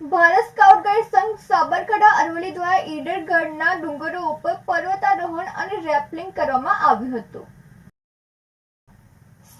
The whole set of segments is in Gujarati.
ભારત સ્કાઉટ ગાઈડ સંઘ સાબરકાંઠા અરવલ્લી દ્વારા ઈડરગઢના ડુંગરો ઉપર પર્વતારોહણ અને રેપલિંગ કરવામાં આવ્યું હતું.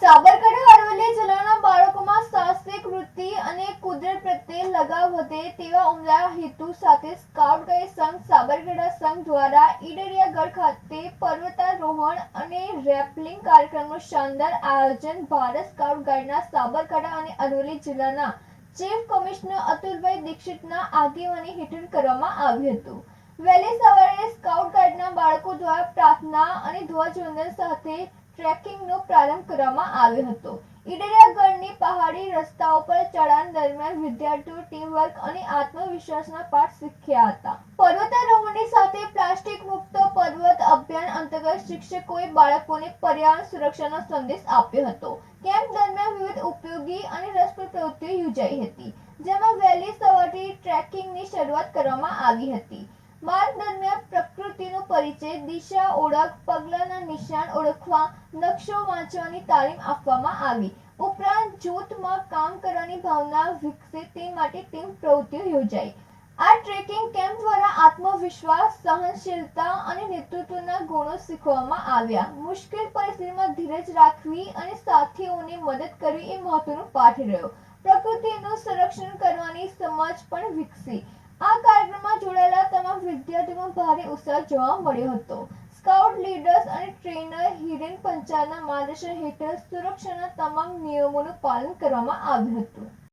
સાબરકાંઠા અરવલ્લી જિલ્લાના બાળકોમાં સાહસિક વૃત્તિ અને કુદરત પ્રત્યે લગાવ વધે તેવા ઉમદા હેતુ સાથે સ્કાઉટ ગાઈડ સંઘ સાબરકાંઠા સંઘ દ્વારા ઈડરિયાગઢ ખાતે પર્વતારોહણ અને રેપલિંગ કાર્યક્રમનું શાનદાર આયોજન ભારત સ્કાઉટ ગાઈડના સાબરકાંઠા અને અરવલ્લી જિલ્લાના ચીફ કમિશનર અતુલભાઈ દીક્ષિતના આગેવાની હેઠળ કરવામાં આવ્યું હતું. વહેલી સવારે સ્કાઉટ ગાઈડના બાળકો દ્વારા પ્રાર્થના અને ધ્વજવંદન સાથે ટ્રેકિંગનો પ્રારંભ કરવામાં આવ્યો હતો. ઈડરિયાગઢની પહાડી રસ્તાઓ પર ચઢાણ દરમિયાન વિદ્યાર્થીઓ ટીમવર્ક અને આત્મવિશ્વાસના પાઠ શીખ્યા હતા. પર્વતારોહણની સાથે પ્લાસ્ટિક મુક્ત પર્વત અભિયાન અંતર્ગત શિક્ષકોએ બાળકોને પર્યાવરણ સુરક્ષાનો સંદેશ આપ્યો હતો. કેમ્પ દરમિયાન વિવિધ ઉપયોગી અને રસપ્રદ પ્રવૃત્તિઓ યોજાઈ હતી, જેમાં વહેલી સવારથી ટ્રેકિંગની શરૂઆત કરવામાં આવી હતી. માર્ગ દરમિયાન પ્રકૃતિનો પરિચય, દિશા ઓળખ, પગલાંના નિશાન ઓળખવા, નકશો વાંચવાની તાલીમ આપવામાં આવી. ઉપરાંત જૂથમાં કામ કરવાની ભાવના વિકસે તે માટે ટીમ પ્રવૃત્તિઓ યોજાઈ. આ ટ્રેકિંગ કેમ્પ દ્વારા આત્મવિશ્વાસ, સહનશીલતા અને નેતૃત્વના ગુણો શીખવવામાં આવ્યા. મુશ્કેલ પરિસ્થિતિમાં ધીરજ રાખવી અને સાથીઓને મદદ કરવી એ મહત્વનો પાઠ રહ્યો. પ્રકૃતિનું સંરક્ષણ કરવાની સમજ પણ વિકસી. આ કાર્યક્રમમાં જોડાયેલા તમામ વિદ્યાર્થીઓમાં ભારે ઉત્સાહ જોવા મળ્યો હતો. સ્કાઉટ લીડર્સ અને ટ્રેનર હિરેન પંચાલના માર્ગદર્શન હેઠળ સુરક્ષાના તમામ નિયમોનું પાલન કરવામાં આવ્યું હતું.